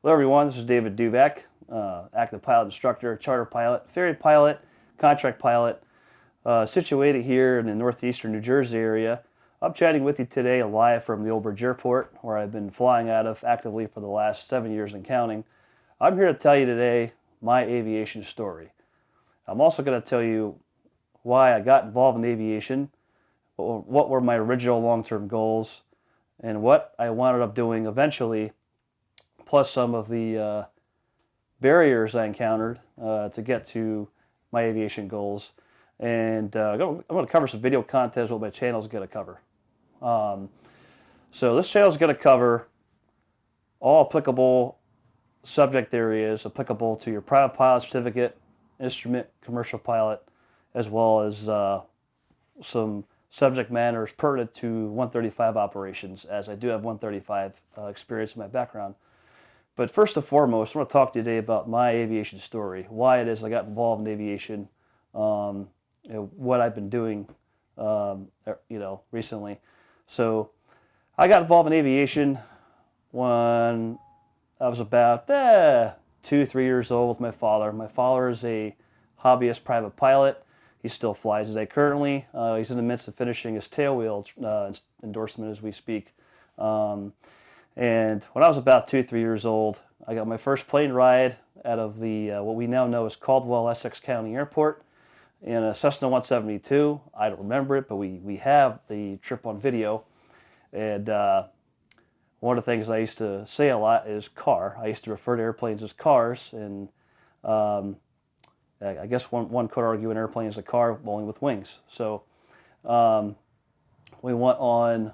Hello everyone, this is David Duvak, active pilot instructor, charter pilot, ferry pilot, contract pilot, situated here in the northeastern New Jersey area. I'm chatting with you today live from the Old Bridge Airport, where I've been flying out of actively for the last 7 years and counting. I'm here to tell you today my aviation story. I'm also going to tell you why I got involved in aviation, what were my original long-term goals, and what I wound up doing eventually, plus some of the barriers I encountered to get to my aviation goals. And I'm going to cover some video content, what my channel is going to cover. So this channel is going to cover all applicable subject areas applicable to your private pilot certificate, instrument, commercial pilot, as well as some subject matters pertinent to 135 operations, as I do have 135 experience in my background. But first and foremost, I want to talk to you today about my aviation story, why it is I got involved in aviation, what I've been doing, recently. So I got involved in aviation when I was about 2-3 years old with my father. My father is a hobbyist private pilot. He still flies today currently. He's in the midst of finishing his tailwheel endorsement as we speak. And when I was about 2-3 years old, I got my first plane ride out of the what we now know as Caldwell, Essex County Airport in a Cessna 172. I don't remember it, but we have the trip on video. And one of the things I used to say a lot is car. I used to refer to airplanes as cars, and I guess one could argue an airplane is a car only with wings. So we went on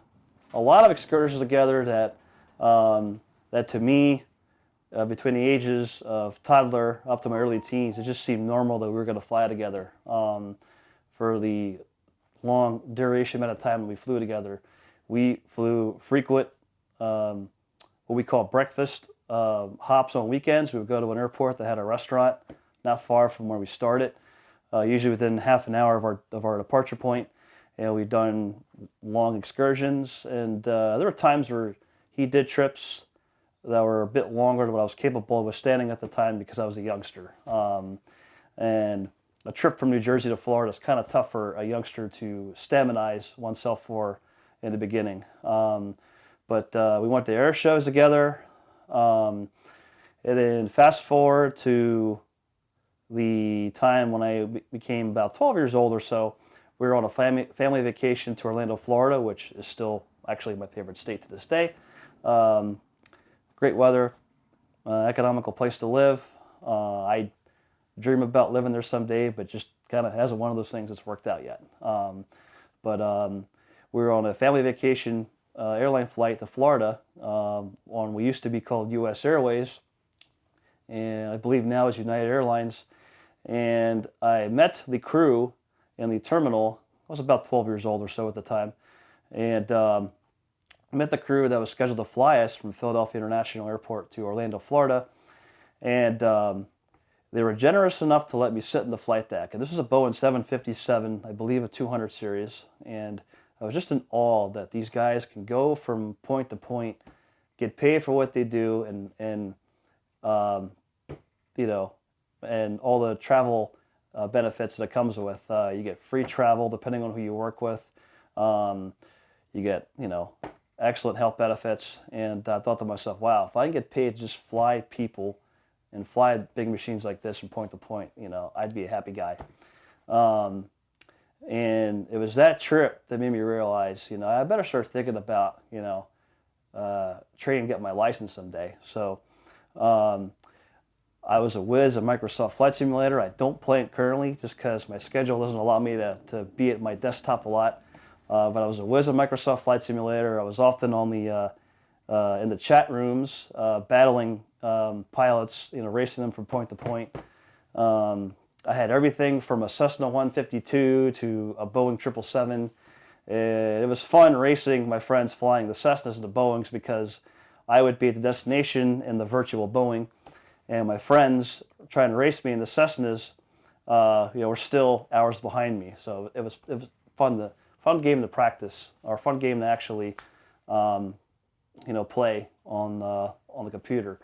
a lot of excursions together that to me, between the ages of toddler up to my early teens, it just seemed normal that we were going to fly together for the long duration amount of time that we flew together. We flew frequent, what we call breakfast hops on weekends. We would go to an airport that had a restaurant not far from where we started, usually within half an hour of our departure point. And we've done long excursions, and there were times where he did trips that were a bit longer than what I was capable of withstanding at the time because I was a youngster. And a trip from New Jersey to Florida is kind of tough for a youngster to staminize oneself for in the beginning. But we went to air shows together. And then fast forward to the time when I became about 12 years old or so, we were on a family vacation to Orlando, Florida, which is still actually my favorite state to this day. Great weather, economical place to live. I dream about living there someday, but just kind of hasn't one of those things that's worked out yet. But we were on a family vacation airline flight to Florida on what used to be called U.S. Airways, and I believe now is United Airlines. And I met the crew in the terminal. I was about 12 years old or so at the time, and met the crew that was scheduled to fly us from Philadelphia International Airport to Orlando, Florida. And they were generous enough to let me sit in the flight deck. And this was a Boeing 757, I believe a 200 series. And I was just in awe that these guys can go from point to point, get paid for what they do, and and all the travel benefits that it comes with. You get free travel depending on who you work with. You get, excellent health benefits. And I thought to myself, wow, if I can get paid to just fly people and fly big machines like this from point to point, I'd be a happy guy. And it was that trip that made me realize, I better start thinking about, training to get my license someday. So I was a whiz at Microsoft Flight Simulator. I don't play it currently just because my schedule doesn't allow me to be at my desktop a lot. But I was a whiz at Microsoft Flight Simulator. I was often on the in the chat rooms battling pilots, racing them from point to point. I had everything from a Cessna 152 to a Boeing 777. It was fun racing my friends flying the Cessnas and the Boeings because I would be at the destination in the virtual Boeing, and my friends trying to race me in the Cessnas, were still hours behind me. So it was fun game to practice, or fun game to actually, play on the computer.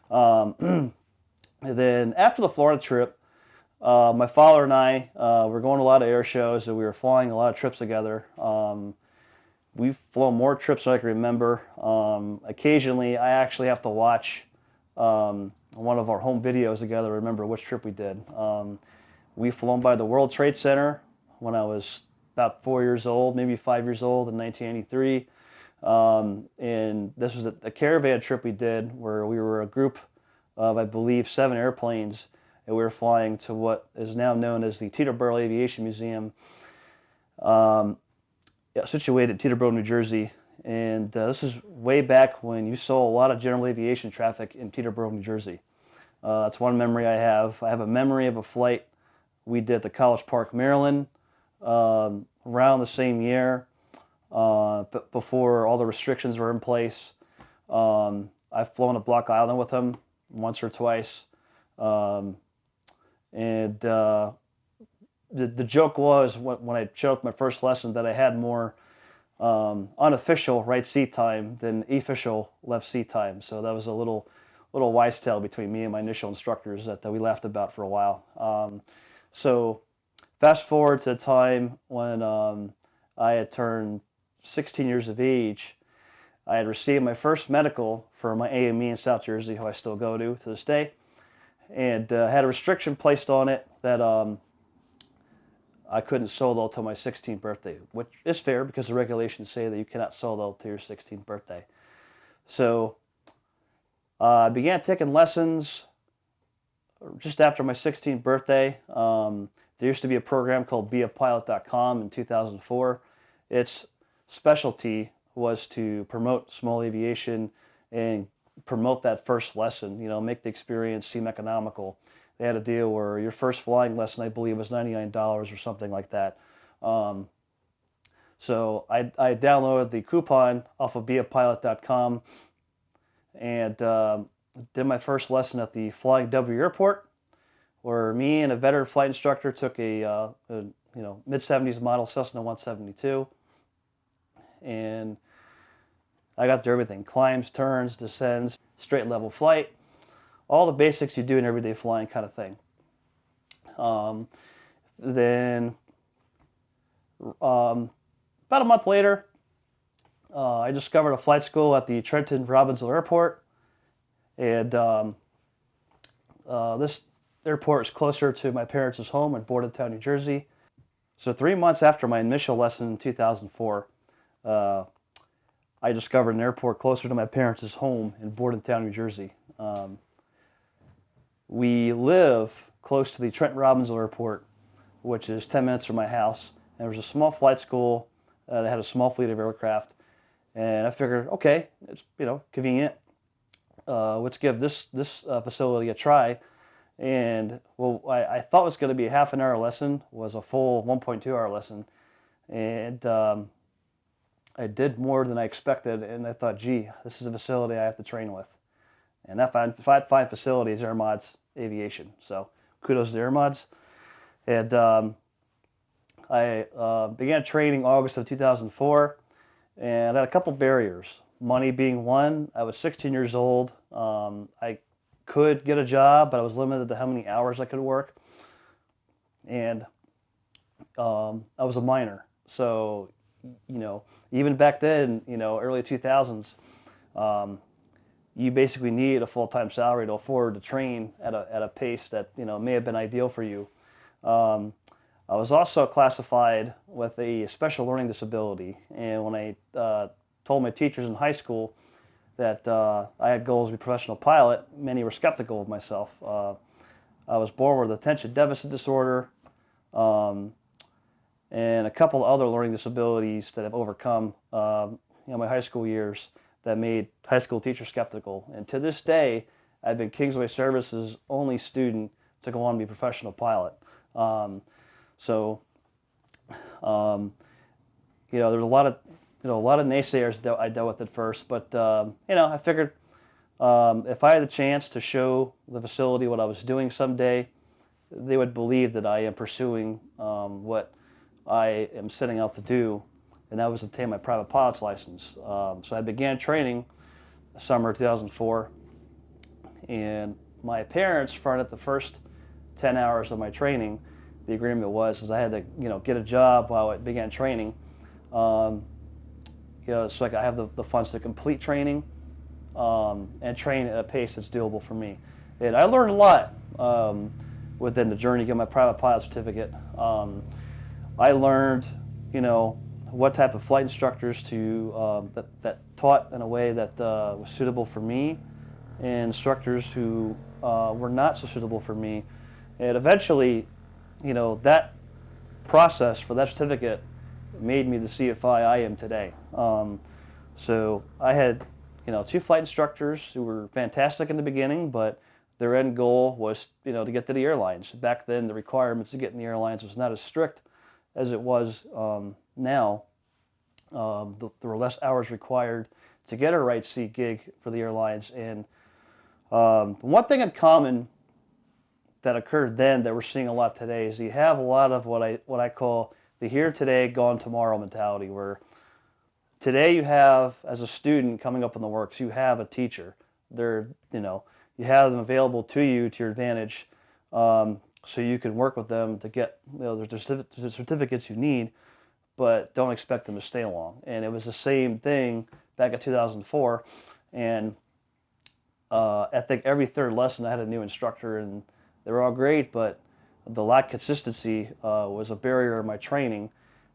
And then after the Florida trip, my father and I were going to a lot of air shows, and we were flying a lot of trips together. We've flown more trips than I can remember. Occasionally, I actually have to watch one of our home videos together to remember which trip we did. We've flown by the World Trade Center when I was about 4 years old, maybe 5 years old in 1983. And this was a caravan trip we did where we were a group of, I believe, 7 airplanes, and we were flying to what is now known as the Teterboro Aviation Museum, situated in Teterboro, New Jersey. And this is way back when you saw a lot of general aviation traffic in Teterboro, New Jersey. That's one memory I have. I have a memory of a flight we did to College Park, Maryland, around the same year, but before all the restrictions were in place. I've flown to Block Island with him once or twice. And the joke was when I showed up my first lesson that I had more unofficial right seat time than official left seat time. So that was a little wise tale between me and my initial instructors that we laughed about for a while. So fast forward to the time when I had turned 16 years of age. I had received my first medical for my AME in South Jersey, who I still go to this day, and had a restriction placed on it that I couldn't solo till my 16th birthday, which is fair because the regulations say that you cannot solo till your 16th birthday. So I began taking lessons just after my 16th birthday. There used to be a program called beapilot.com in 2004. Its specialty was to promote small aviation and promote that first lesson, make the experience seem economical. They had a deal where your first flying lesson, I believe, was $99 or something like that. So I downloaded the coupon off of beapilot.com and did my first lesson at the Flying W Airport, where me and a veteran flight instructor took a mid-70s model Cessna 172, and I got through everything: climbs, turns, descends, straight level flight, all the basics you do in everyday flying kind of thing. Then about a month later, I discovered a flight school at the Trenton Robbinsville Airport, and this airport is closer to my parents' home in Bordentown, New Jersey. So 3 months after my initial lesson in 2004, I discovered an airport closer to my parents' home in Bordentown, New Jersey. We live close to the Trenton Robbinsville Airport, which is 10 minutes from my house. And there was a small flight school that had a small fleet of aircraft. And I figured, okay, it's convenient. Let's give this facility a try. And I thought it was going to be a half an hour lesson, was a full 1.2 hour lesson. And I did more than I expected, and I thought, gee, this is a facility I have to train with. And that fine facility is Air Mods Aviation. So kudos to Air Mods. And I began training August of 2004, and I had a couple barriers. Money being one. I was 16 years old. I could get a job, but I was limited to how many hours I could work. And I was a minor. So, even back then, early 2000s, you basically need a full-time salary to afford to train at a pace that, may have been ideal for you. I was also classified with a special learning disability. And when I told my teachers in high school that I had goals to be a professional pilot, many were skeptical of myself. I was born with attention deficit disorder, and a couple other learning disabilities that I've overcome my high school years that made high school teachers skeptical. And to this day, I've been Kingsway Service's only student to go on to be a professional pilot. So there's a lot of naysayers that I dealt with at first, but I figured if I had the chance to show the facility what I was doing someday, they would believe that I am pursuing what I am setting out to do, and that was obtain my private pilot's license. So I began training summer 2004, And my parents fronted the first 10 hours of my training. The agreement was I had to, get a job while I began training. Um, so I have the funds to complete training and train at a pace that's doable for me. And I learned a lot within the journey to get my private pilot certificate. I learned, what type of flight instructors that taught in a way that was suitable for me, and instructors who were not so suitable for me. And eventually, that process for that certificate made me the CFI I am today. So I had, two flight instructors who were fantastic in the beginning, but their end goal was, to get to the airlines. Back then, the requirements to get in the airlines was not as strict as it was now. There were less hours required to get a right seat gig for the airlines. And one thing in common that occurred then that we're seeing a lot today is you have a lot of what I call the here today, gone tomorrow mentality, where today you have, as a student coming up in the works, you have a teacher. You have them available to you to your advantage, so you can work with them to get the certificates you need, but don't expect them to stay long. And it was the same thing back in 2004, and I think every third lesson I had a new instructor, and they were all great, but the lack of consistency was a barrier in my training,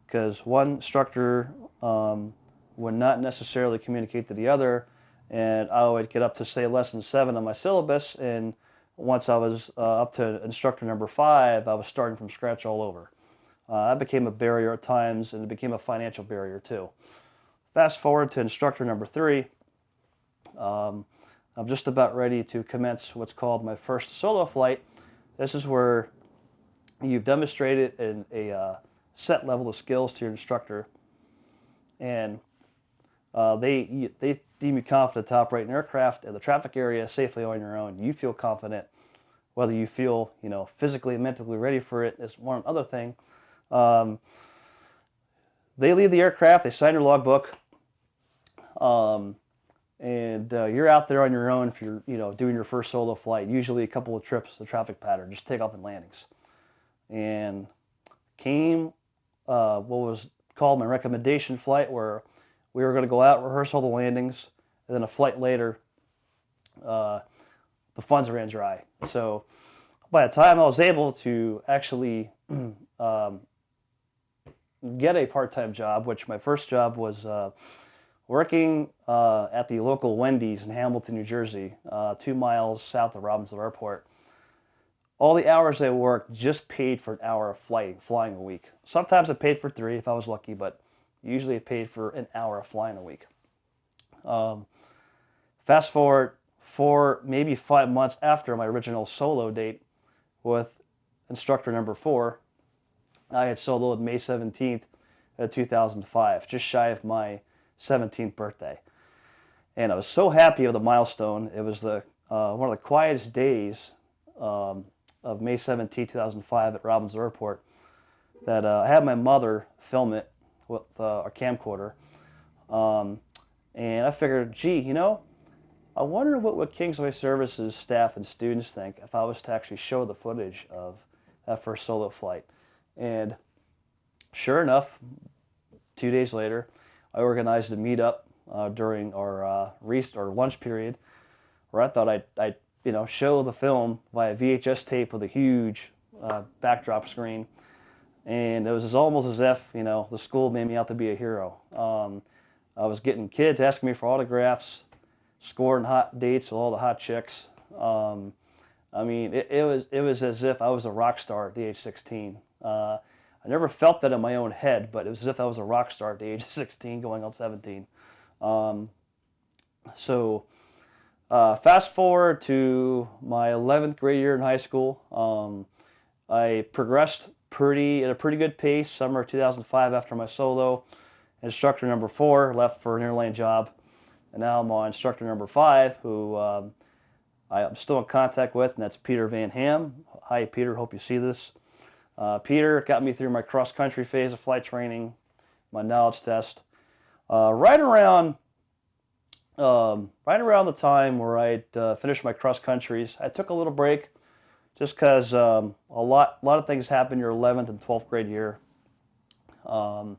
because one instructor would not necessarily communicate to the other, and I would get up to, say, lesson 7 on my syllabus, and once I was up to instructor number 5, I was starting from scratch all over. That became a barrier at times, and it became a financial barrier too. Fast forward to instructor number 3. I'm just about ready to commence what's called my first solo flight. This is where you've demonstrated a set level of skills to your instructor, and they deem you confident to operate an aircraft in the traffic area safely on your own. You feel confident. Whether you feel physically and mentally ready for it is one other thing. They leave the aircraft, they sign your logbook, and you're out there on your own if you're doing your first solo flight. Usually a couple of trips, the traffic pattern, just takeoff and landings. And came what was called my recommendation flight, where we were going to go out, rehearse all the landings, and then a flight later, the funds ran dry. So by the time I was able to actually get a part-time job, which my first job was working at the local Wendy's in Hamilton, New Jersey, 2 miles south of Robbinsville Airport. All the hours I worked just paid for an hour of flying a week. Sometimes it paid for 3 if I was lucky, but usually it paid for an hour of flying a week. Fast forward 4, maybe 5 months after my original solo date with instructor number 4, I had soloed May 17th, 2005, just shy of my 17th birthday. And I was so happy with the milestone. It was one of the quietest days of May 17, 2005 at Robbinsville Airport, that I had my mother film it with a camcorder. And I figured, gee, I wonder what Kingsway Services staff and students think if I was to actually show the footage of that first solo flight. And sure enough, 2 days later, I organized a meetup during our lunch period, where I thought I'd show the film via VHS tape with a huge backdrop screen. And it was almost as if, the school made me out to be a hero. I was getting kids asking me for autographs, scoring hot dates with all the hot chicks. It was as if I was a rock star at the age 16. I never felt that in my own head, but it was as if I was a rock star at the age of 16 going on 17. Fast forward to my 11th grade year in high school. I progressed at a pretty good pace. Summer of 2005, after my solo, instructor number 4 left for an airline job, and now I'm on instructor number 5, who I'm still in contact with, and that's Peter Van Ham. Hi, Peter. Hope you see this. Peter got me through my cross-country phase of flight training, my knowledge test. Right around right around the time where I'd finished my cross countries, I took a little break just because a lot of things happen your 11th and 12th grade year. Um,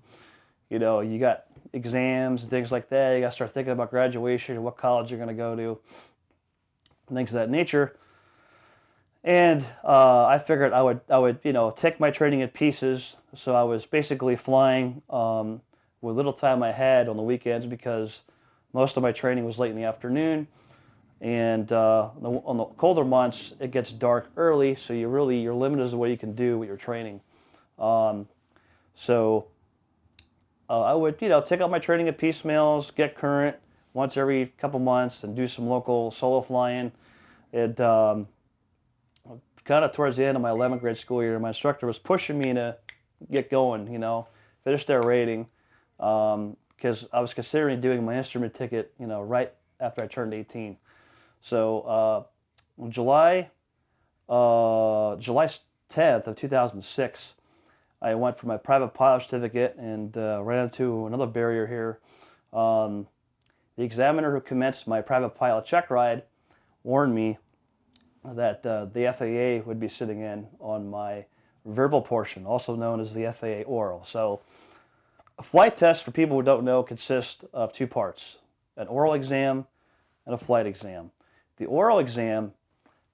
you got exams and things like that. You got to start thinking about graduation and what college you're going to go to, and things of that nature. And I figured I would take my training in pieces. So I was basically flying with little time I had on the weekends because most of my training was late in the afternoon. And on the colder months, it gets dark early, so you're limited as to what you can do with your training. Um, so I would take out my training at piecemeals, get current once every couple months, and do some local solo flying. It kind of towards the end of my 11th grade school year, my instructor was pushing me to get going, finish their rating, because I was considering doing my instrument ticket, right after I turned 18. So July July 10th of 2006, I went for my private pilot certificate and ran into another barrier here. Um, the examiner who commenced my private pilot check ride warned me that the FAA would be sitting in on my verbal portion, also known as the FAA oral. So a flight test, for people who don't know, consists of two parts: an oral exam and a flight exam. The oral exam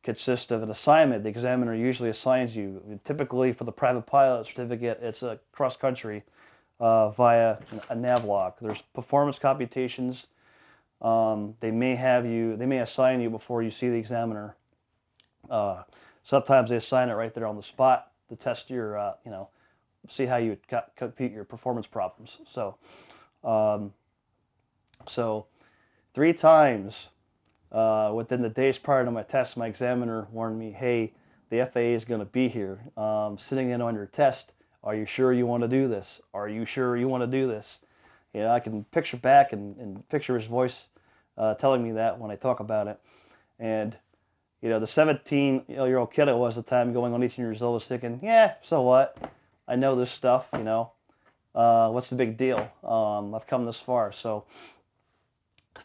consists of an assignment the examiner usually assigns you. Typically, for the private pilot certificate, it's a cross country via a navlog. There's performance computations. They may assign you before you see the examiner. Sometimes they assign it right there on the spot to test your, see how you compute your performance problems. Um, so 3 times within the days prior to my test, my examiner warned me, "Hey, the FAA is going to be here, sitting in on your test. Are you sure you want to do this? Are you sure you want to do this?" I can picture back and picture his voice telling me that when I talk about it. And the 17-year-old kid I was at the time, going on 18 years old, was thinking, "Yeah, so what? I know this stuff. What's the big deal? I've come this far." So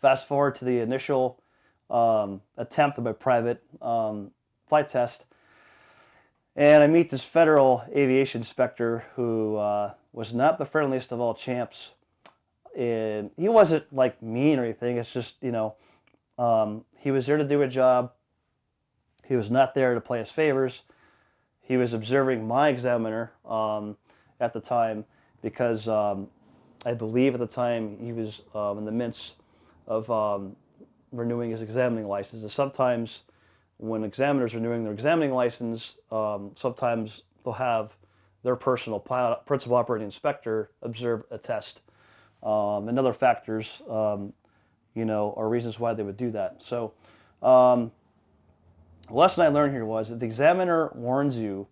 fast forward to the initial attempt of my private flight test, and I meet this federal aviation inspector who was not the friendliest of all champs. And he wasn't like mean or anything. It's just he was there to do a job. He was not there to play us favors. He was observing my examiner at the time because I believe at the time he was in the midst of renewing his examining license. And sometimes when examiners are renewing their examining license, sometimes they'll have their principal operating inspector observe a test. And other factors, are reasons why they would do that. So the lesson I learned here was if the examiner warns you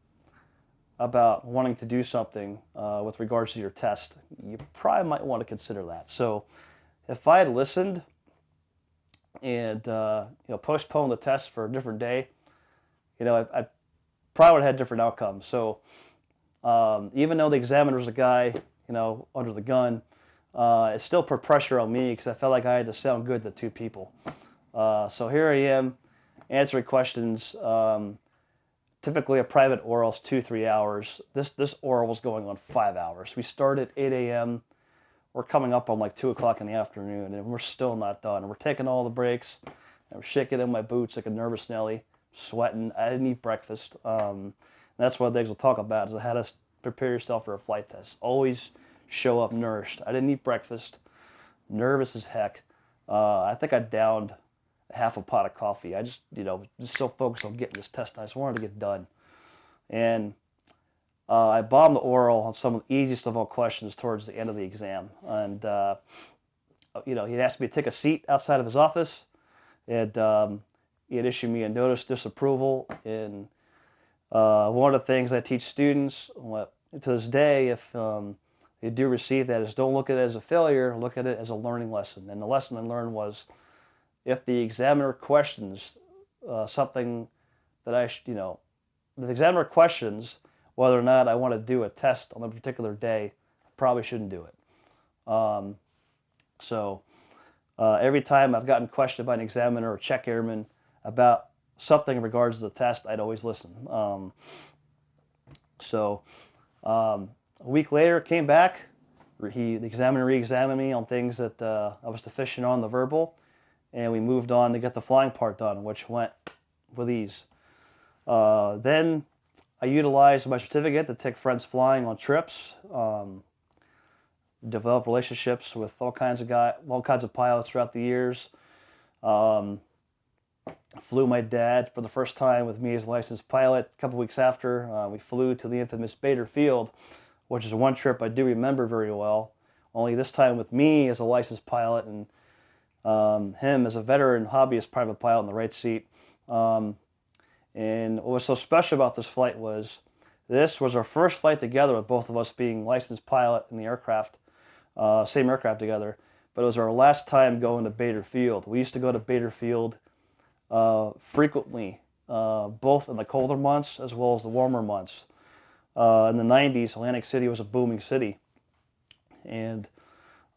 about wanting to do something with regards to your test, you probably might want to consider that. So if I had listened and postponed the test for a different day, I probably would have had different outcomes. So even though the examiner was a guy, under the gun, it still put pressure on me because I felt like I had to sound good to two people. So here I am answering questions. Typically a private oral is 2-3 hours. This oral was going on 5 hours. We started at 8 a.m. We're coming up on like 2 o'clock in the afternoon, and we're still not done. And we're taking all the breaks, and we're shaking in my boots like a nervous Nelly, sweating. I didn't eat breakfast. That's one of the things we'll talk about is how to prepare yourself for a flight test. Always show up nourished. I didn't eat breakfast, nervous as heck. I think I downed half a pot of coffee. I just so focused on getting this test. I just wanted to get done. And I bombed the oral on some of the easiest of all questions towards the end of the exam. And, he'd asked me to take a seat outside of his office. And he'd issued me a notice of disapproval. And one of the things I teach students to this day, if you do receive that, is don't look at it as a failure, look at it as a learning lesson. And the lesson I learned was if the examiner questions something that the examiner questions whether or not I want to do a test on a particular day, I probably shouldn't do it. So Every time I've gotten questioned by an examiner or check airman about something in regards to the test, I'd always listen. So a week later, came back. The examiner re-examined me on things that I was deficient on the verbal, and we moved on to get the flying part done, which went with ease. Then I utilized my certificate to take friends flying on trips, develop relationships with all kinds of pilots throughout the years. Flew my dad for the first time with me as a licensed pilot. A couple weeks after, we flew to the infamous Bader Field, which is one trip I do remember very well. Only this time with me as a licensed pilot and him as a veteran hobbyist private pilot in the right seat. And what was so special about this flight was this was our first flight together with both of us being licensed pilot in the aircraft, same aircraft together. But it was our last time going to Bader Field. We used to go to Bader Field frequently, both in the colder months as well as the warmer months. In the 90s, Atlantic City was a booming city. And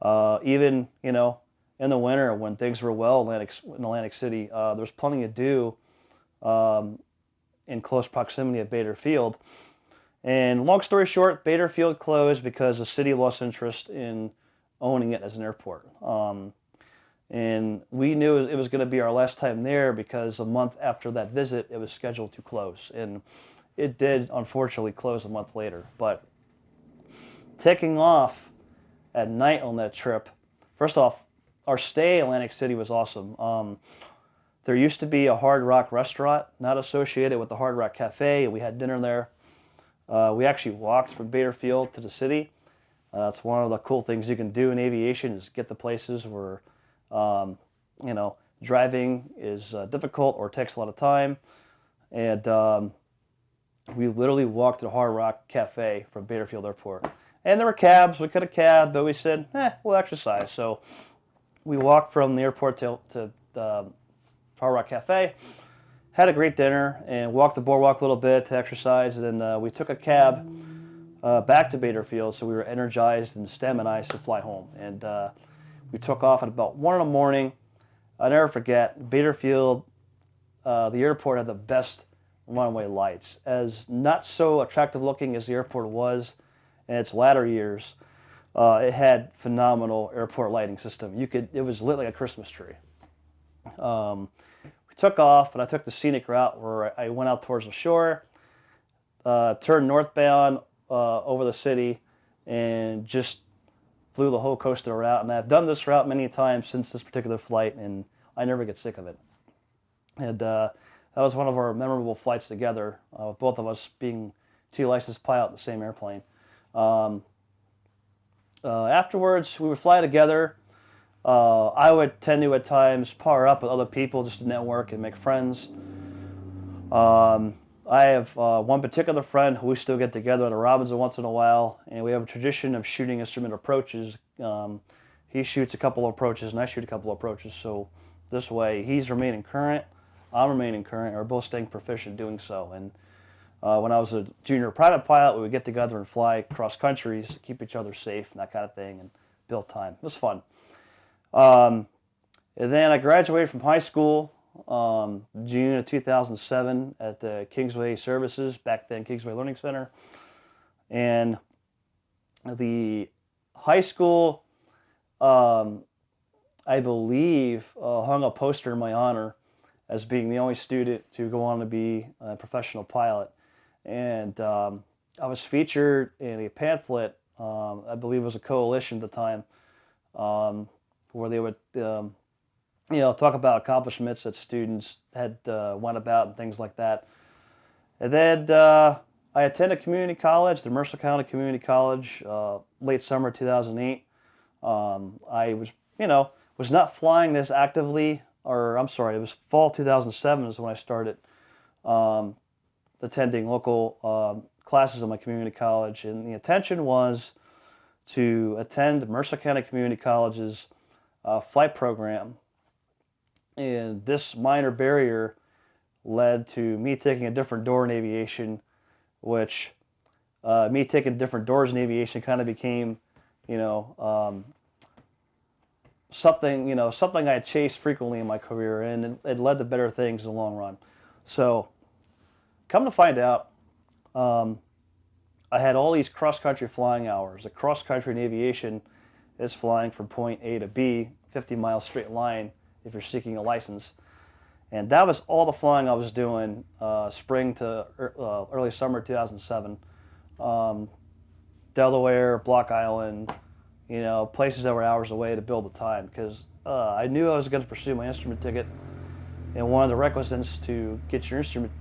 even, in the winter when things were well in Atlantic City, there was plenty to do in close proximity at Bader Field. And long story short, Bader Field closed because the city lost interest in owning it as an airport. And we knew it was going to be our last time there because a month after that visit, it was scheduled to close. And it did, unfortunately, close a month later. But taking off at night on that trip, first off, our stay in Atlantic City was awesome. There used to be a Hard Rock restaurant not associated with the Hard Rock Cafe, and we had dinner there. We actually walked from Bader Field to the city. That's one of the cool things you can do in aviation is get to places where, driving is difficult or takes a lot of time. And we literally walked to the Hard Rock Cafe from Bader Field Airport. And there were cabs. We could have cabbed, but we said, we'll exercise. So we walked from the airport to Hard Rock Cafe, had a great dinner, and walked the boardwalk a little bit to exercise. And then we took a cab back to Bader Field, so we were energized and stamina-ized to fly home. And we took off at about 1 in the morning. I'll never forget, Bader Field, the airport had the best runway lights. As not so attractive looking as the airport was in its latter years, it had phenomenal airport lighting system. It was lit like a Christmas tree. We took off, and I took the scenic route where I went out towards the shore, turned northbound over the city, and just flew the whole coastal route. And I've done this route many times since this particular flight, and I never get sick of it. And that was one of our memorable flights together, with both of us being two licensed pilots in the same airplane. Afterwards, we would fly together. I would tend to, at times, power up with other people just to network and make friends. I have one particular friend who we still get together at a Robinson once in a while, and we have a tradition of shooting instrument approaches. He shoots a couple of approaches, and I shoot a couple of approaches. So this way, he's remaining current, I'm remaining current, and we're both staying proficient doing so. And when I was a junior private pilot, we would get together and fly cross countries to keep each other safe and that kind of thing, and build time. It was fun. And then I graduated from high school June of 2007 at the Kingsway Services, back then Kingsway Learning Center. And the high school, I believe, hung a poster in my honor as being the only student to go on to be a professional pilot. And I was featured in a pamphlet, I believe it was a coalition at the time, where they would talk about accomplishments that students had went about and things like that. And then I attended community college, the Mercer County Community College, late summer 2008. I was not flying this actively, or I'm sorry, it was fall 2007 is when I started attending local classes at my community college. And the intention was to attend Mercer County Community College's flight program. And this minor barrier led to me taking a different door in aviation, which me taking different doors in aviation kind of became, something, something I chased frequently in my career, and it led to better things in the long run. So, come to find out, I had all these cross-country flying hours. A cross-country in aviation is flying from point A to B, 50 miles straight line if you're seeking a license. And that was all the flying I was doing spring to early summer 2007. Delaware, Block Island, places that were hours away to build the time, because I knew I was going to pursue my instrument ticket. And one of the requisites to get your instrument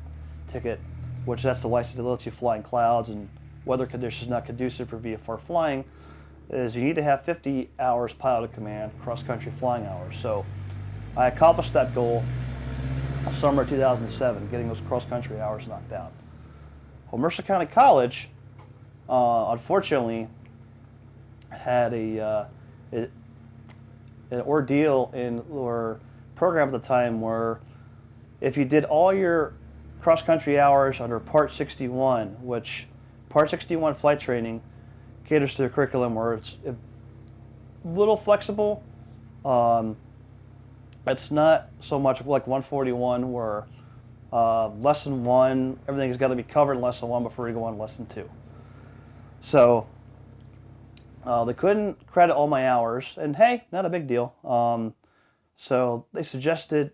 ticket, which that's the license that lets you fly in clouds and weather conditions not conducive for VFR flying, is you need to have 50 hours piloted command, cross-country flying hours. So I accomplished that goal summer 2007, getting those cross-country hours knocked out. Well, Mercer County College, unfortunately, had an ordeal in our program at the time where if you did all your cross-country hours under Part 61, which Part 61 flight training caters to a curriculum where it's a little flexible. It's not so much like 141 where lesson 1, everything's got to be covered in lesson 1 before you go on lesson 2. So they couldn't credit all my hours, and hey, not a big deal. So they suggested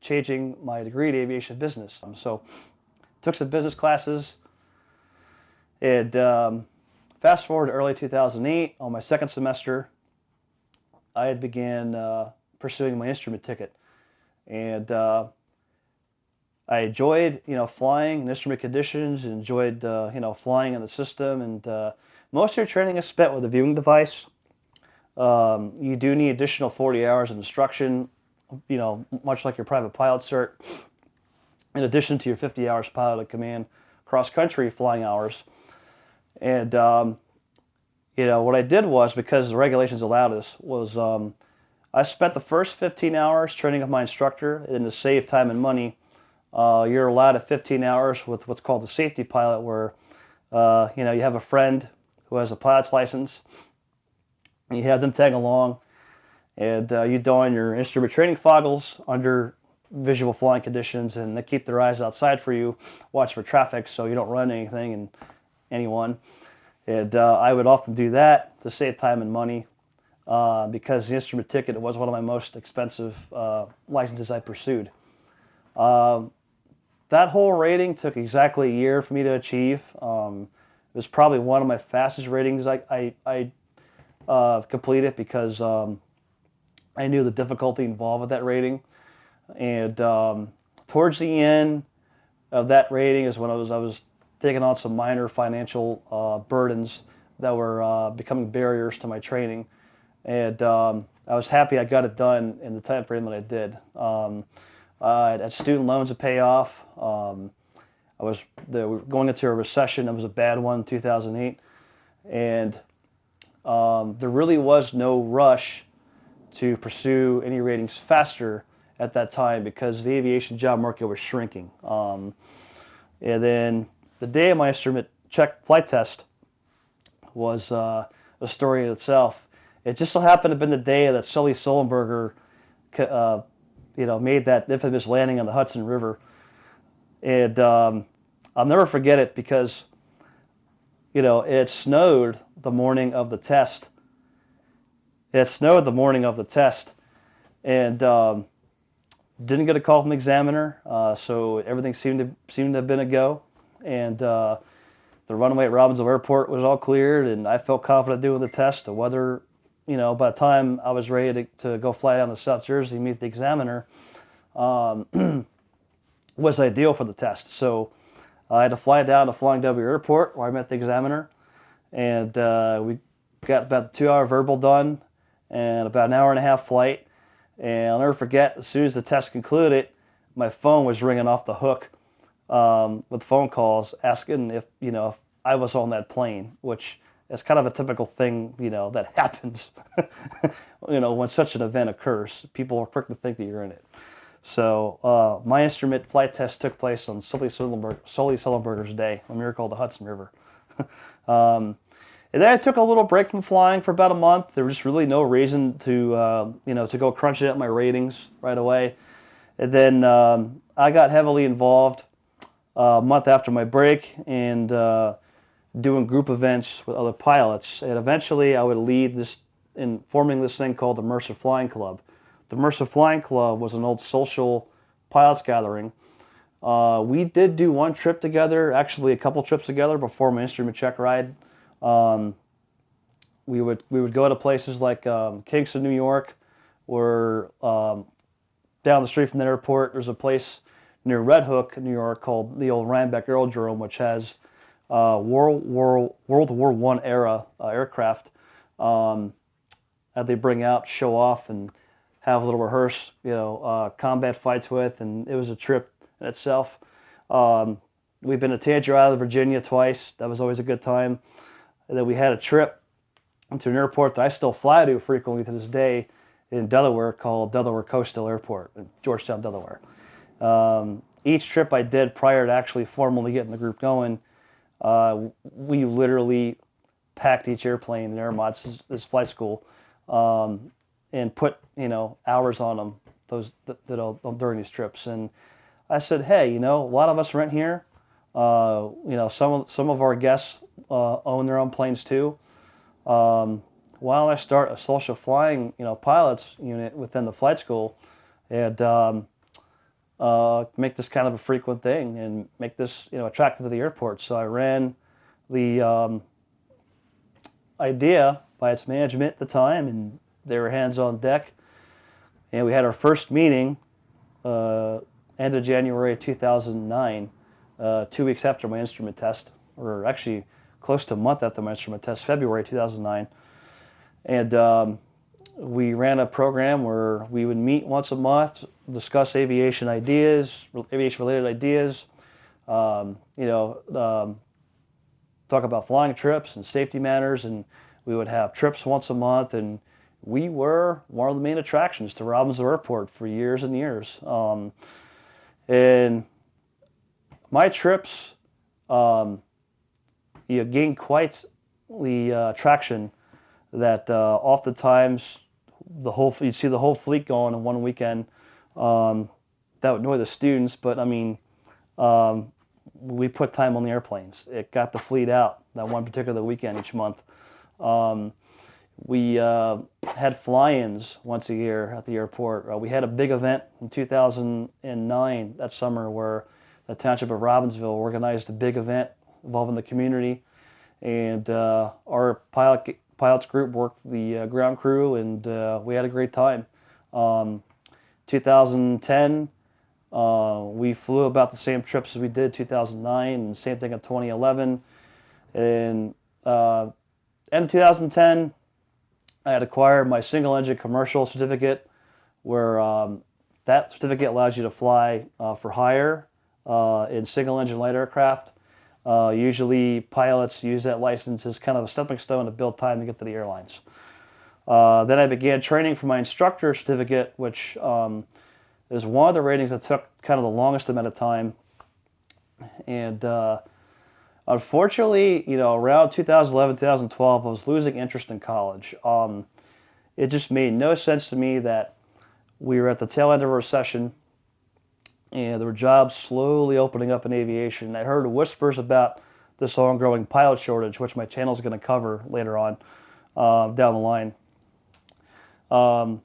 changing my degree to aviation business. So took some business classes. And fast forward to early 2008, on my second semester, I had began pursuing my instrument ticket. And I enjoyed, flying in instrument conditions, enjoyed, flying in the system. And most of your training is spent with a viewing device. You do need additional 40 hours of instruction, much like your private pilot cert, in addition to your 50 hours piloted command cross-country flying hours. And, what I did was, because the regulations allowed this, was I spent the first 15 hours training with my instructor, and to save time and money, you're allowed at 15 hours with what's called the safety pilot, where, you have a friend who has a pilot's license, and you have them tag along, and you don your instrument training goggles under visual flying conditions, and they keep their eyes outside for you, watch for traffic so you don't run anything and anyone. And I would often do that to save time and money because the instrument ticket was one of my most expensive licenses I pursued. That whole rating took exactly a year for me to achieve. It was probably one of my fastest ratings I completed because I knew the difficulty involved with that rating. And towards the end of that rating is when I was taking on some minor financial burdens that were becoming barriers to my training. And I was happy I got it done in the time frame that I did. I had student loans to pay off. We were going into a recession. It was a bad one in 2008. And there really was no rush to pursue any ratings faster at that time because the aviation job market was shrinking. And then the day of my instrument check flight test was a story in itself. It just so happened to have been the day that Sully Sullenberger made that infamous landing on the Hudson River. And I'll never forget it because, it snowed the morning of the test. And didn't get a call from the examiner, so everything seemed to have been a go. And the runway at Robbinsville Airport was all cleared, and I felt confident doing the test. The weather, by the time I was ready to go fly down to South Jersey to meet the examiner, was ideal for the test. So I had to fly down to Flying W Airport where I met the examiner, and we got about a 2-hour verbal done and about an hour and a half flight. And I'll never forget, as soon as the test concluded, my phone was ringing off the hook with phone calls asking if I was on that plane, which is kind of a typical thing, that happens, when such an event occurs. People are quick to think that you're in it. So my instrument flight test took place on Sully Sullenberger's day, a miracle of the Hudson River. And then I took a little break from flying for about a month. There was just really no reason to, to go crunch it at my ratings right away. And then I got heavily involved a month after my break and doing group events with other pilots. And eventually I would lead this in forming this thing called the Mercer Flying Club. The Mercer Flying Club was an old social pilots gathering. We did do one trip together, actually a couple trips together before my instrument check ride. We would go to places like Kingston, New York, or down the street from the airport, there's a place near Red Hook, New York, called the old Rhinebeck Aerodrome, which has World War I era aircraft that they bring out, show off, and have a little rehearse, combat fights with, and it was a trip in itself. We've been to Tangier Island, Virginia twice. That was always a good time. And then we had a trip to an airport that I still fly to frequently to this day in Delaware called Delaware Coastal Airport in Georgetown, Delaware. Each trip I did prior to actually formally getting the group going, we literally packed each airplane in air mods, this flight school, and put hours on them during these trips. And I said, hey, a lot of us rent here. Some of our guests own their own planes too. Why don't I start a social flying pilots unit within the flight school and make this kind of a frequent thing and make this attractive to the airport. So I ran the idea by its management at the time, and they were hands on deck. And we had our first meeting end of January 2009, 2 weeks after my instrument test, or actually close to a month after my instrument test, February 2009. And we ran a program where we would meet once a month, discuss aviation related ideas, talk about flying trips and safety matters, and we would have trips once a month, and we were one of the main attractions to Robbinsville Airport for years and years. And my trips, gained quite the traction that oftentimes you'd see the whole fleet going in one weekend. That would annoy the students, but we put time on the airplanes. It got the fleet out that one particular weekend each month. We had fly-ins once a year at the airport. We had a big event in 2009, that summer, where the Township of Robbinsville organized a big event involving the community. And our pilots group worked the ground crew, and we had a great time. 2010, we flew about the same trips as we did 2009, and same thing in 2011. And end of 2010, I had acquired my single-engine commercial certificate, where that certificate allows you to fly for hire in single-engine light aircraft. Usually pilots use that license as kind of a stepping stone to build time to get to the airlines. Then I began training for my instructor certificate, which is one of the ratings that took kind of the longest amount of time. And unfortunately, around 2011, 2012, I was losing interest in college. It just made no sense to me that we were at the tail end of a recession, and there were jobs slowly opening up in aviation. I heard whispers about this ongoing pilot shortage, which my channel is going to cover later on down the line. There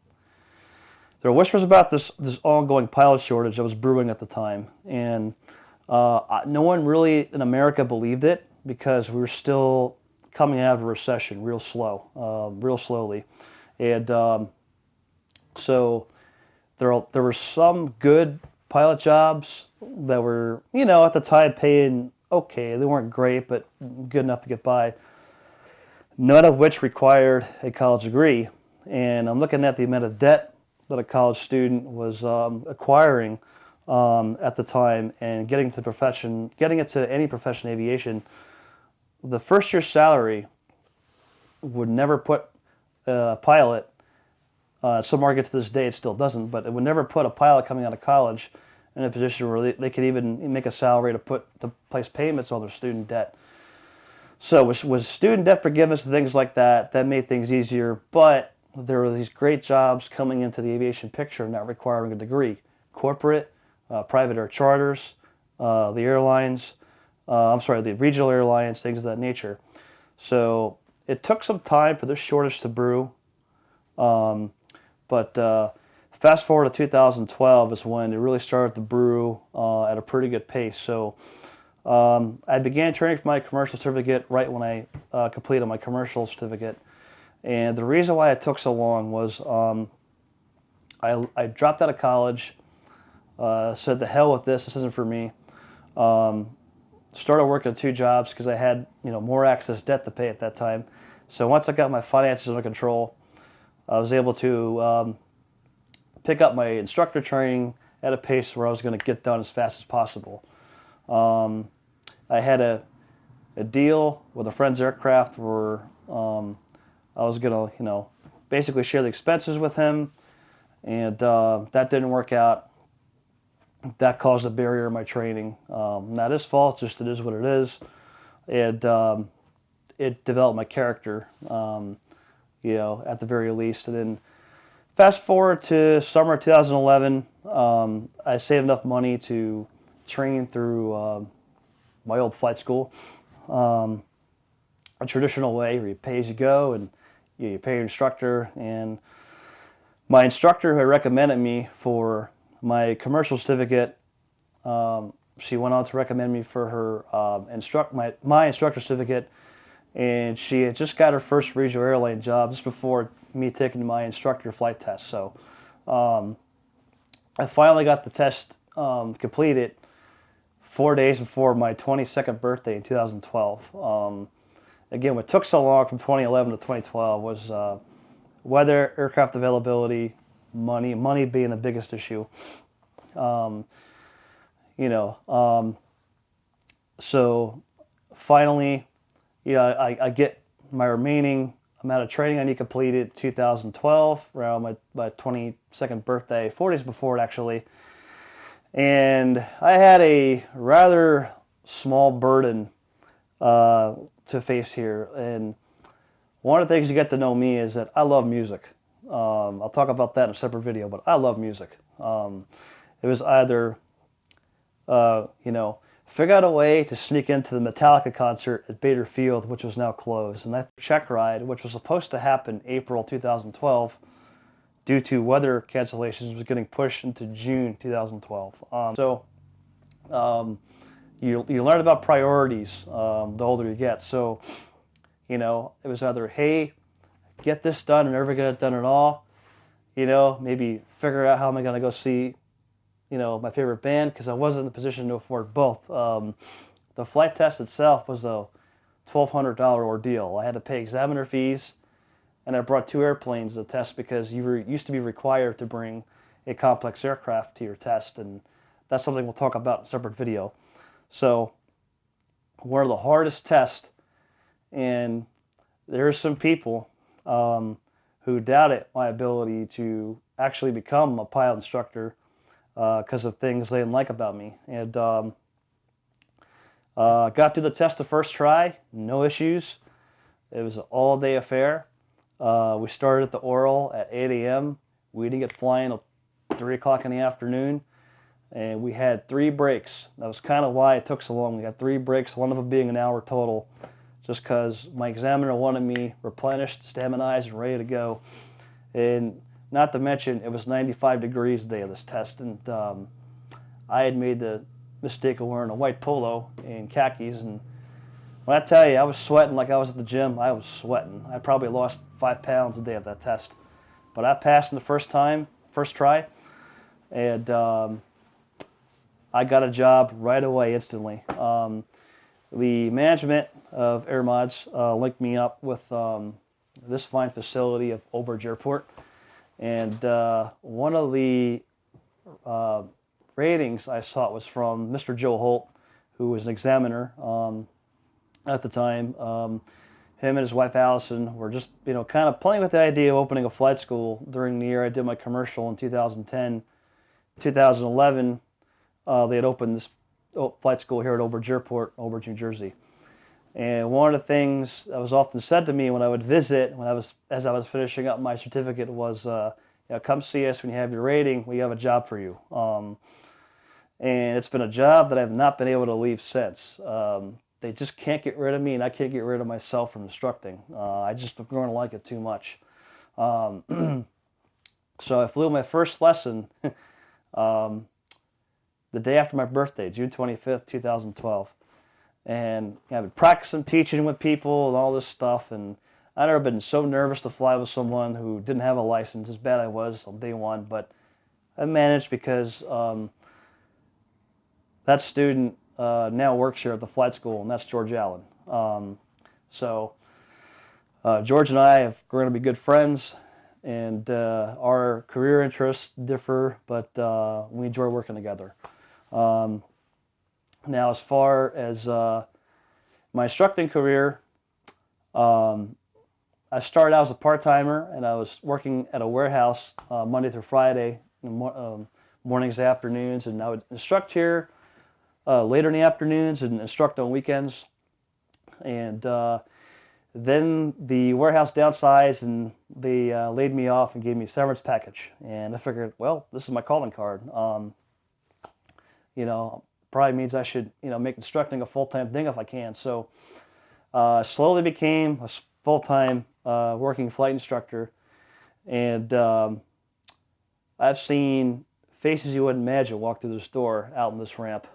were whispers about this ongoing pilot shortage that was brewing at the time, and no one really in America believed it because we were still coming out of a recession real slowly. And so there were some good pilot jobs that were, at the time paying okay. They weren't great, but good enough to get by. None of which required a college degree. And I'm looking at the amount of debt that a college student was acquiring at the time, and getting into any profession in aviation. The first year's salary would never put a pilot, some argue to this day it still doesn't, but it would never put a pilot coming out of college in a position where they could even make a salary to place payments on their student debt. So with student debt forgiveness and things like that, that made things easier. But there were these great jobs coming into the aviation picture not requiring a degree. Corporate, private air charters, the airlines, the regional airlines, things of that nature. So it took some time for this shortage to brew. But fast forward to 2012 is when it really started to brew at a pretty good pace. So I began training for my commercial certificate right when I completed my commercial certificate. And the reason why it took so long was I dropped out of college, said the hell with this isn't for me. Started working 2 jobs because I had more excess debt to pay at that time. So once I got my finances under control, I was able to pick up my instructor training at a pace where I was going to get done as fast as possible. I had a deal with a friend's aircraft where I was going to, basically share the expenses with him, and that didn't work out. That caused a barrier in my training. Not his fault, just it is what it is. And it developed my character, at the very least. And then fast forward to summer 2011, I saved enough money to train through my old flight school, a traditional way where you pay as you go and you pay your instructor. And my instructor who had recommended me for my commercial certificate, she went on to recommend me for her my instructor certificate, and she had just got her first regional airline job just before me taking my instructor flight test. So I finally got the test completed 4 days before my 22nd birthday in 2012. Again, what took so long from 2011 to 2012 was weather, aircraft availability, money being the biggest issue. So finally, I get my remaining amount of training I need completed 2012, around my 22nd birthday, 4 days before it actually. And I had a rather small burden to face here. And one of the things you get to know me is that I love music. I'll talk about that in a separate video, but I love music. It was either, figure out a way to sneak into the Metallica concert at Bader Field, which was now closed, and that checkride, which was supposed to happen April 2012, due to weather cancellations, was getting pushed into June 2012. You learn about priorities the older you get. So, it was either, hey, get this done and never get it done at all. Maybe figure out how am I going to go see, my favorite band, because I wasn't in a position to afford both. The flight test itself was a $1,200 ordeal. I had to pay examiner fees, and I brought 2 airplanes to test because you used to be required to bring a complex aircraft to your test, and that's something we'll talk about in a separate video. So, one of the hardest tests, and there's some people who doubted my ability to actually become a pilot instructor because of things they didn't like about me. And got through the test the first try, no issues. It was an all-day affair. We started at the oral at 8 a.m. We didn't get flying until 3 o'clock in the afternoon. And we had 3 breaks. That was kind of why it took so long. We had 3 breaks, one of them being an hour total, just because my examiner wanted me replenished, staminized, and ready to go. And not to mention, it was 95 degrees the day of this test, and I had made the mistake of wearing a white polo and khakis, and when I tell you, I was sweating like I was at the gym. I was sweating. I probably lost 5 pounds the day of that test. But I passed in the first try, and I got a job right away, instantly. The management of Air Mods linked me up with this fine facility of Old Bridge Airport. And one of the ratings I saw was from Mr. Joe Holt, who was an examiner at the time. Him and his wife Allison were just, kind of playing with the idea of opening a flight school during the year I did my commercial in 2010. 2011, they had opened this flight school here at Old Bridge Airport, Old Bridge, New Jersey. And one of the things that was often said to me when I would visit, as I was finishing up my certificate, was, come see us when you have your rating. We have a job for you. And it's been a job that I've not been able to leave since. They just can't get rid of me, and I can't get rid of myself from instructing. I just have grown to like it too much. Um, so I flew my first lesson um, the day after my birthday, June 25th, 2012. And I've been practicing teaching with people and all this stuff. And I've never been so nervous to fly with someone who didn't have a license, as bad I was on day one. But I managed because that student now works here at the flight school, and that's George Allen. So George and I have grown to be good friends, and our career interests differ, but we enjoy working together. Um, Now, as far as my instructing career, um, I started out as a part-timer, and I was working at a warehouse Monday through Friday, mornings, afternoons, and I would instruct here later in the afternoons and instruct on weekends. And then the warehouse downsized, and they laid me off and gave me a severance package. And I figured, well, this is my calling card. You know, probably means I should, make instructing a full-time thing if I can. So slowly became a full-time working flight instructor, and I've seen faces you wouldn't imagine walk through this door out in this ramp.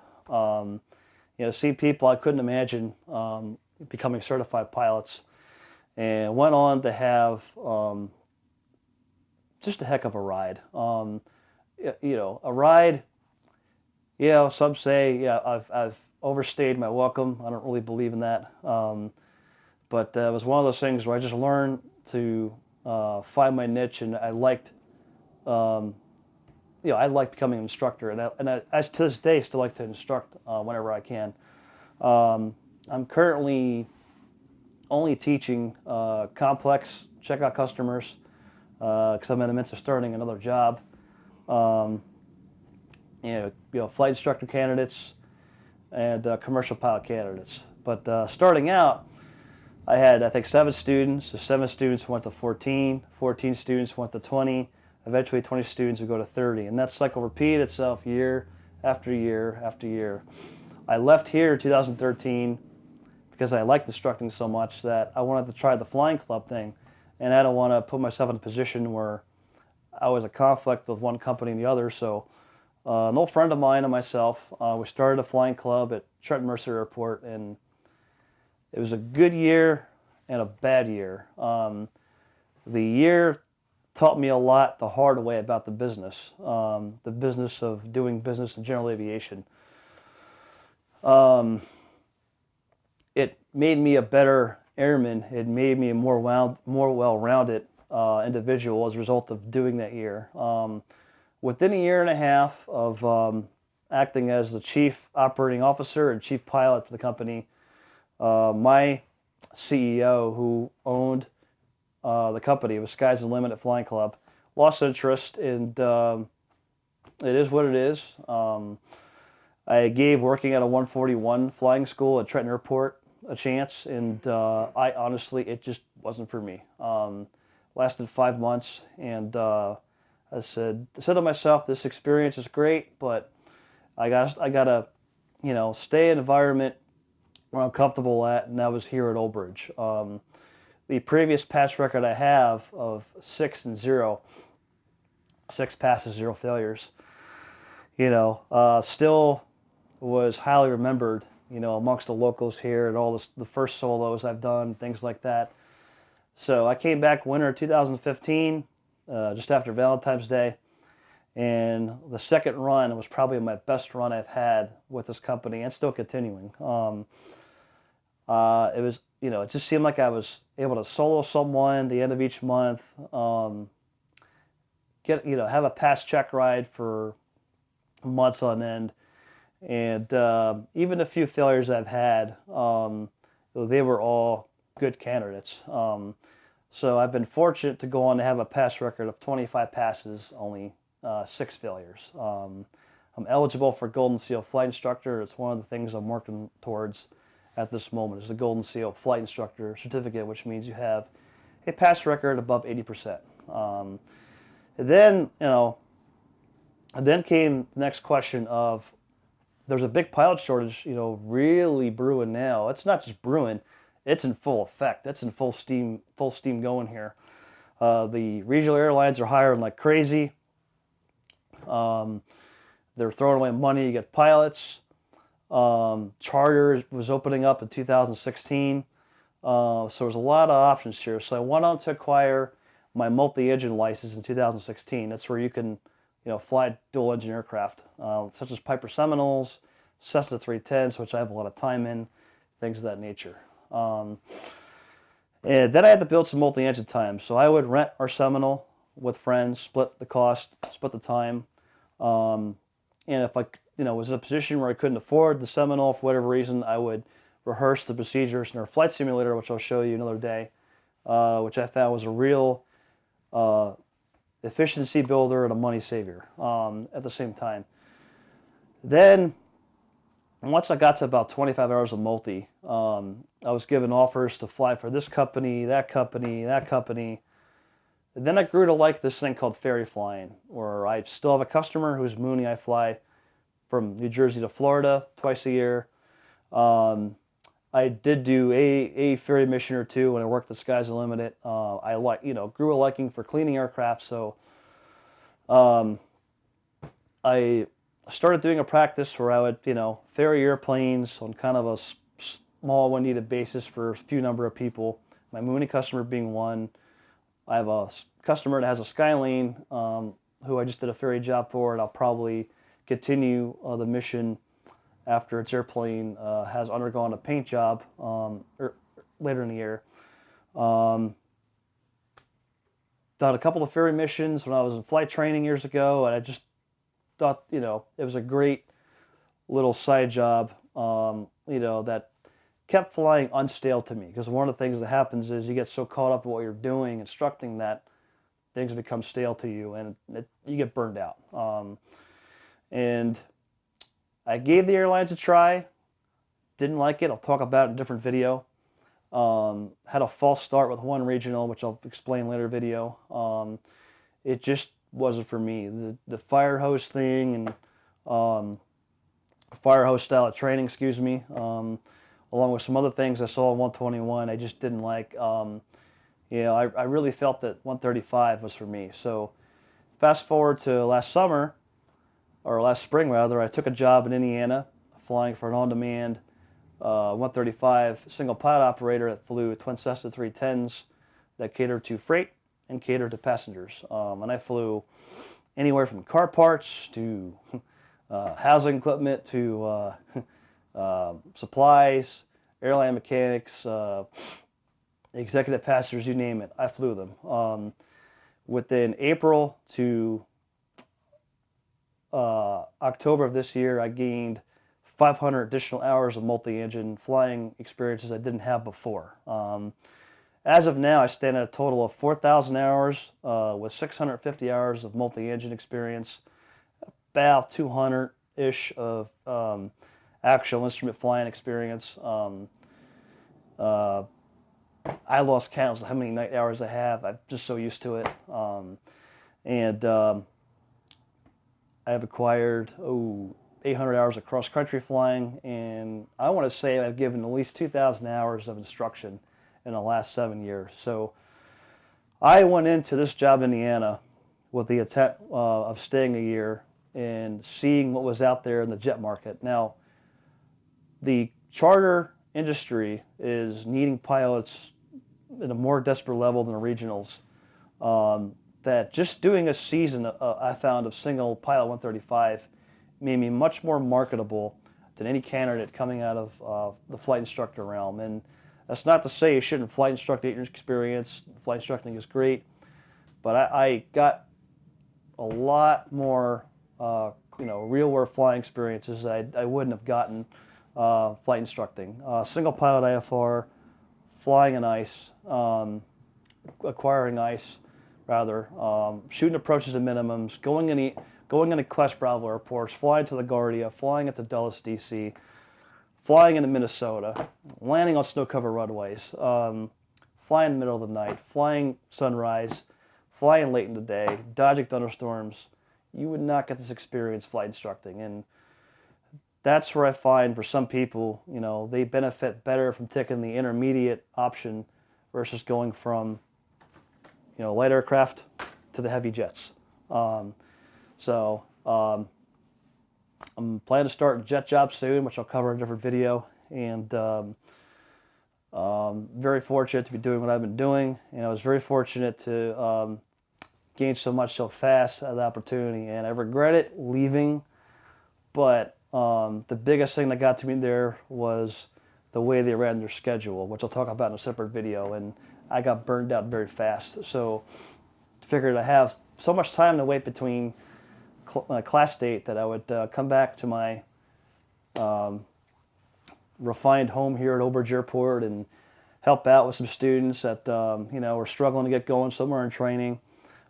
See people I couldn't imagine becoming certified pilots, and went on to have just a heck of a ride. A ride. Some say, I've overstayed my welcome. I don't really believe in that. But it was one of those things where I just learned to find my niche, and I liked, I liked becoming an instructor, and I to this day still like to instruct whenever I can. I'm currently only teaching complex checkout customers because I'm in the midst of starting another job. Flight instructor candidates and commercial pilot candidates. But starting out, I had, I think, 7 students. The 7 students went to 14, 14 students went to 20, eventually 20 students would go to 30. And that cycle repeated itself year after year after year. I left here in 2013 because I liked instructing so much that I wanted to try the flying club thing. And I don't want to put myself in a position where I was a conflict with one company and the other. So an old friend of mine and myself, we started a flying club at Trenton Mercer Airport, and it was a good year and a bad year. The year taught me a lot the hard way about the business of doing business in general aviation. It made me a better airman. It made me a more well-rounded individual as a result of doing that year. Within a year and a half of acting as the chief operating officer and chief pilot for the company, my CEO, who owned the company, it was Sky's the Limit at Flying Club, lost interest, and it is what it is. I gave working at a 141 flying school at Trenton Airport a chance, and I honestly, it just wasn't for me. Lasted 5 months, and I said to myself, this experience is great, but I gotta, stay in an environment where I'm comfortable at, and that was here at Old Bridge. The previous pass record I have of 6-0, 6 passes, 0 failures, still was highly remembered, amongst the locals here, and all the first solos I've done, things like that. So I came back winter 2015, just after Valentine's Day, and the second run was probably my best run I've had with this company, and still continuing. It was, it just seemed like I was able to solo someone the end of each month, have a pass check ride for months on end, and even the few failures I've had, they were all good candidates. So I've been fortunate to go on to have a pass record of 25 passes, only 6 failures. I'm eligible for Golden Seal Flight Instructor. It's one of the things I'm working towards at this moment. It's the Golden Seal Flight Instructor Certificate, which means you have a pass record above 80%. And then, and then came the next question of, there's a big pilot shortage, really brewing now. It's not just brewing, it's in full effect. It's in full steam going here. The regional airlines are hiring like crazy. They're throwing away money to get pilots. Charter was opening up in 2016. So there's a lot of options here. So I went on to acquire my multi-engine license in 2016. That's where you can, fly dual-engine aircraft, such as Piper Seminoles, Cessna 310s, which I have a lot of time in, things of that nature. And then I had to build some multi-engine time. So I would rent our Seminole with friends, split the cost, split the time. And if I, was in a position where I couldn't afford the Seminole for whatever reason, I would rehearse the procedures in our flight simulator, which I'll show you another day, which I found was a real efficiency builder and a money savior at the same time. Then, once I got to about 25 hours of multi, I was given offers to fly for this company, that company, that company. And then I grew to like this thing called ferry flying, where I still have a customer who's Mooney. I fly from New Jersey to Florida twice a year. I did do a ferry mission or two when I worked at Skies Unlimited. I grew a liking for cleaning aircraft, so I started doing a practice where I would, ferry airplanes on kind of a small when needed basis for a few number of people. My Mooney customer being one. I have a customer that has a Skylane who I just did a ferry job for, and I'll probably continue the mission after its airplane has undergone a paint job later in the year. Done a couple of ferry missions when I was in flight training years ago, and I just thought, it was a great little side job, that kept flying unstale to me. Because one of the things that happens is you get so caught up in what you're doing, instructing, that things become stale to you, and you get burned out. And I gave the airlines a try, didn't like it. I'll talk about it in a different video. Had a false start with one regional, which I'll explain in a later video. It just wasn't for me. The fire hose thing and fire hose style of training, along with some other things I saw in 121, I just didn't like. I really felt that 135 was for me. So fast forward to last spring rather, I took a job in Indiana flying for an on-demand 135 single pilot operator that flew twin Cessna 310s that catered to freight and catered to passengers. And I flew anywhere from car parts to housing equipment to supplies, airline mechanics, executive passengers, you name it. I flew them. Within April to October of this year, I gained 500 additional hours of multi-engine flying experiences I didn't have before. As of now, I stand at a total of 4,000 hours with 650 hours of multi-engine experience, about 200-ish of actual instrument flying experience. I lost count of how many night hours I have. I'm just so used to it. I have acquired 800 hours of cross-country flying, and I want to say I've given at least 2,000 hours of instruction in the last 7 years. So I went into this job in Indiana with the intent of staying a year and seeing what was out there in the jet market. Now, the charter industry is needing pilots at a more desperate level than the regionals. That just doing a season, I found, of single pilot 135 made me much more marketable than any candidate coming out of the flight instructor realm. And that's not to say you shouldn't flight instruct 8 years experience. Flight instructing is great, but I got a lot more real world flying experiences that I wouldn't have gotten flight instructing. Single pilot IFR, flying in ice, acquiring ice, rather, shooting approaches and minimums, going into Class Bravo airports, flying to LaGuardia, flying at the Dulles, DC, flying into Minnesota, landing on snow-covered runways, flying in the middle of the night, flying sunrise, flying late in the day, dodging thunderstorms. You would not get this experience flight instructing. And that's where I find for some people, you know, they benefit better from taking the intermediate option versus going from, you know, light aircraft to the heavy jets. So I'm planning to start a jet job soon, which I'll cover in a different video. And very fortunate to be doing what I've been doing. And I was very fortunate to gain so much so fast out of the opportunity. And I regret it leaving, but the biggest thing that got to me there was the way they ran their schedule, which I'll talk about in a separate video. And I got burned out very fast. So I figured I have so much time to wait between class date that I would come back to my refined home here at Old Bridge Airport and help out with some students that you know, were struggling to get going somewhere in training,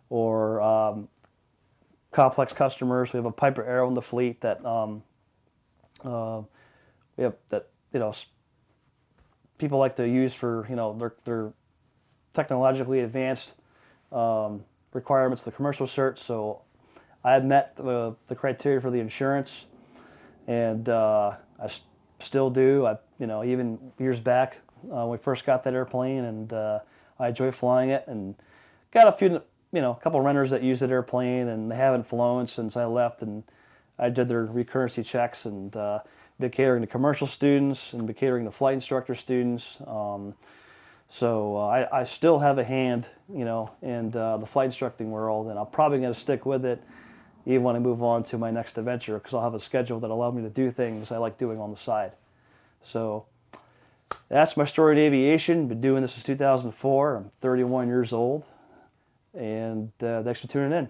or complex customers. We have a Piper Arrow in the fleet that we have that, you know, people like to use for, you know, their technologically advanced requirements, the commercial cert. So I had met the criteria for the insurance, and I still do. You know, even years back when we first got that airplane, and I enjoy flying it, and got a few, you know, a couple renters that use that airplane, and they haven't flown since I left, and I did their recurrency checks, and been catering to commercial students and been catering to flight instructor students. So I still have a hand, you know, in the flight instructing world, and I'm probably going to stick with it even when I move on to my next adventure, because I'll have a schedule that allows me to do things I like doing on the side. So that's my story in aviation. Been doing this since 2004. I'm 31 years old, and thanks for tuning in.